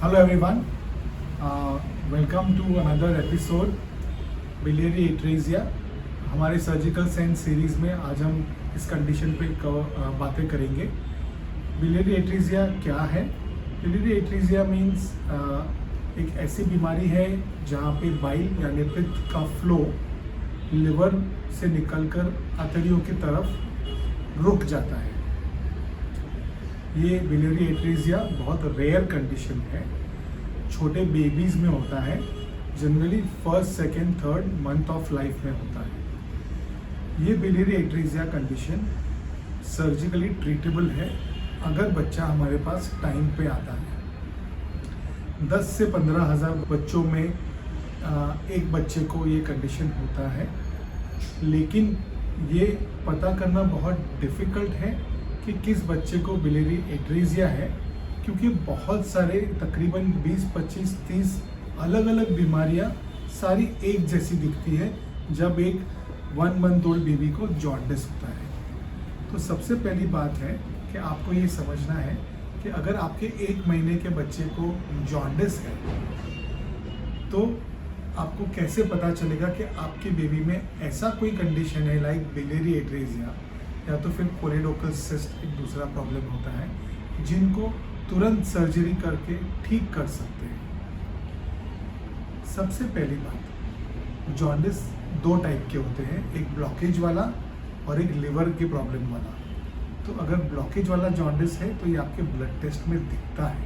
Hello everyone, welcome to another episode biliary atresia. हमारे surgical sense series में आज हम इस कंडीशन पे बातें करेंगे। बिलियरी एट्रेजिया क्या है? बिलियरी एट्रेजिया मीन्स एक ऐसी बीमारी है जहाँ पे बाइल यानी पित्त का फ्लो लिवर से निकलकर आंतड़ियों की तरफ रुक जाता है। ये बिलियरी एट्रेजिया बहुत रेयर कंडीशन है, छोटे बेबीज़ में होता है, generally first second third month of life में होता है। ये biliary atresia condition surgically treatable है अगर बच्चा हमारे पास टाइम पे आता है। 10 से 15,000 बच्चों में एक बच्चे को ये कंडीशन होता है, लेकिन ये पता करना बहुत डिफ़िकल्ट है कि किस बच्चे को बिलियरी एट्रेजिया है, क्योंकि बहुत सारे तकरीबन 20, 25, 30 अलग अलग बीमारियां सारी एक जैसी दिखती है जब एक 1 मंथ ओल्ड बेबी को जॉन्डिस होता है। तो सबसे पहली बात है कि आपको ये समझना है कि अगर आपके 1 महीने के बच्चे को जॉन्डिस है तो आपको कैसे पता चलेगा कि आपके बेबी में ऐसा कोई कंडीशन है लाइक बिलियरी एट्रेजिया या तो फिर कोलेडोकल सिस्ट एक दूसरा प्रॉब्लम होता है जिनको तुरंत सर्जरी करके ठीक कर सकते हैं। सबसे पहली बात, जॉन्डिस 2 टाइप के होते हैं, एक ब्लॉकेज वाला और एक लिवर की प्रॉब्लम वाला। तो अगर ब्लॉकेज वाला जॉन्डिस है तो ये आपके ब्लड टेस्ट में दिखता है,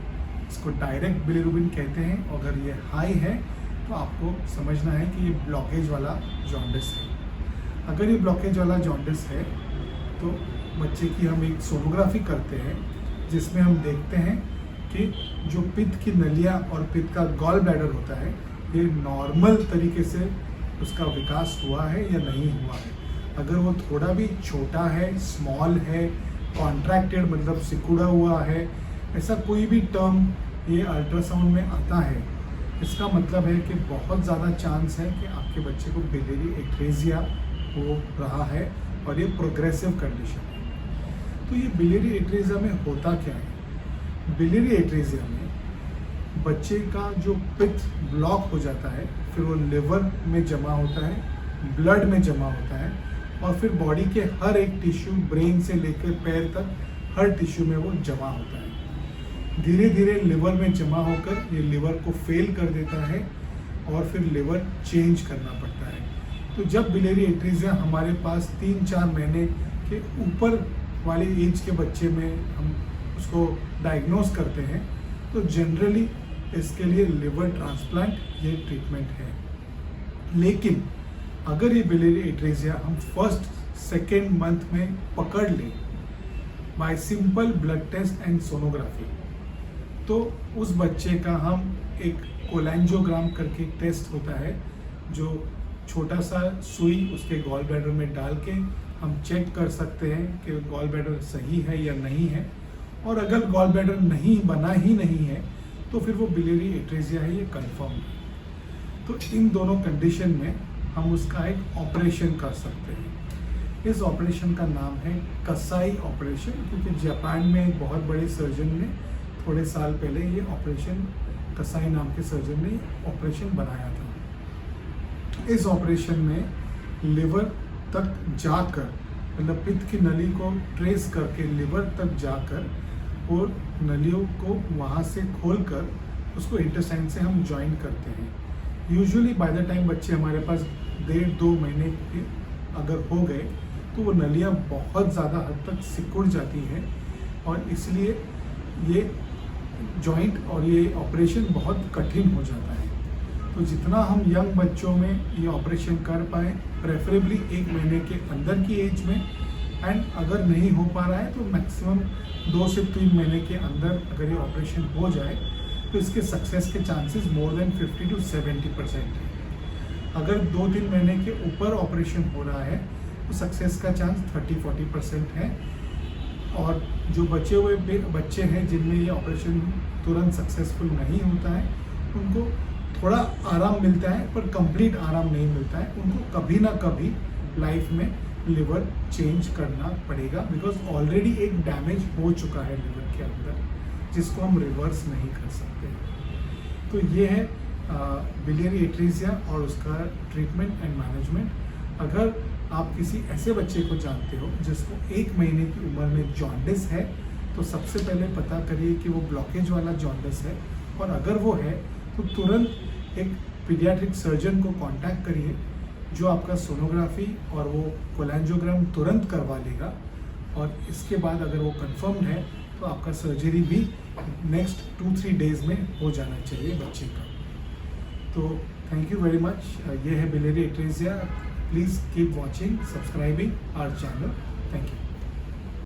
इसको डायरेक्ट बिलिरुबिन कहते हैं। अगर ये हाई है तो आपको समझना है कि ये ब्लॉकेज वाला जॉन्डिस है। अगर ये ब्लॉकेज वाला जॉन्डिस है तो बच्चे की हम एक सोनोग्राफी करते हैं जिसमें हम देखते हैं कि जो पित्त की नलियाँ और पित्त का गॉल ब्लैडर होता है ये नॉर्मल तरीके से उसका विकास हुआ है या नहीं हुआ है। अगर वो थोड़ा भी छोटा है, स्मॉल है, कॉन्ट्रैक्टेड मतलब सिकुड़ा हुआ है, ऐसा कोई भी टर्म ये अल्ट्रासाउंड में आता है, इसका मतलब है कि बहुत ज़्यादा चांस है कि आपके बच्चे को बिलियरी एट्रेजिया हो रहा है और ये प्रोग्रेसिव कंडीशन है। तो ये बिलियरी एट्रेजिया में होता क्या है? बिलियरी एट्रेजिया में बच्चे का जो पित्त ब्लॉक हो जाता है, फिर वो लिवर में जमा होता है, ब्लड में जमा होता है और फिर बॉडी के हर एक टिश्यू, ब्रेन से लेकर पैर तक हर टिश्यू में वो जमा होता है। धीरे धीरे लिवर में जमा होकर ये लिवर को फेल कर देता है और फिर लिवर चेंज करना पड़ता है। तो जब बिलियरी एट्रेजिया हमारे पास 3-4 महीने के ऊपर वाले एज के बच्चे में हम उसको डायग्नोस करते हैं तो जनरली इसके लिए लिवर ट्रांसप्लांट ये ट्रीटमेंट है। लेकिन अगर ये बिलियरी एट्रेजिया हम फर्स्ट सेकेंड मंथ में पकड़ लें by simple blood test and sonography, तो उस बच्चे का हम एक कोलेंजियोग्राम करके टेस्ट होता है जो छोटा सा सुई उसके गॉल ब्लैडर में डाल के हम चेक कर सकते हैं कि गॉल ब्लैडर सही है या नहीं है। और अगर गॉल ब्लैडर नहीं बना ही नहीं है तो फिर वो बिलियरी एट्रेजिया है, ये कंफर्म है। तो इन दोनों कंडीशन में हम उसका एक ऑपरेशन कर सकते हैं। इस ऑपरेशन का नाम है कसाई ऑपरेशन, क्योंकि जापान में एक बहुत बड़े सर्जन ने थोड़े साल पहले ये ऑपरेशन, कसाई नाम के सर्जन ने ऑपरेशन बनाया था। इस ऑपरेशन में लिवर तक जाकर, मतलब पित्त की नली को ट्रेस करके लिवर तक जाकर और नलियों को वहाँ से खोलकर उसको इंटेस्टाइन से हम ज्वाइन करते हैं। यूजुअली बाय द टाइम बच्चे हमारे पास 1.5-2 महीने के अगर हो गए तो वो नलियाँ बहुत ज़्यादा हद तक सिकुड़ जाती हैं और इसलिए ये जॉइंट और ये ऑपरेशन बहुत कठिन हो जाता है। तो जितना हम यंग बच्चों में ये ऑपरेशन कर पाएँ, प्रेफरेबली 1 महीने के अंदर की एज में, एंड अगर नहीं हो पा रहा है तो मैक्सिमम 2 से 3 महीने के अंदर अगर ये ऑपरेशन हो जाए तो इसके सक्सेस के चांसेस मोर देन 50 to 70% है। अगर 2-3 महीने के ऊपर ऑपरेशन हो रहा है तो सक्सेस का चांस 30-40% है। और जो बचे हुए बच्चे हैं जिनमें ये ऑपरेशन तुरंत सक्सेसफुल नहीं होता है, उनको थोड़ा आराम मिलता है पर कंप्लीट आराम नहीं मिलता है। उनको कभी ना कभी लाइफ में लिवर चेंज करना पड़ेगा, बिकॉज ऑलरेडी एक डैमेज हो चुका है लिवर के अंदर जिसको हम रिवर्स नहीं कर सकते। तो ये है बिलियरी एट्रीजिया और उसका ट्रीटमेंट एंड मैनेजमेंट। अगर आप किसी ऐसे बच्चे को जानते हो जिसको 1 महीने की उम्र में जॉन्डिस है, तो सबसे पहले पता करिए कि वो ब्लॉकेज वाला जॉन्डिस है, और अगर वो है तो तुरंत एक पीडियाट्रिक सर्जन को कांटेक्ट करिए जो आपका सोनोग्राफी और वो कोलेंजियोग्राम तुरंत करवा लेगा। और इसके बाद अगर वो कंफर्म्ड है तो आपका सर्जरी भी नेक्स्ट 2-3 डेज में हो जाना चाहिए बच्चे का। तो थैंक यू वेरी मच। ये है biliary atresia. Please keep watching, subscribing our channel. Thank you.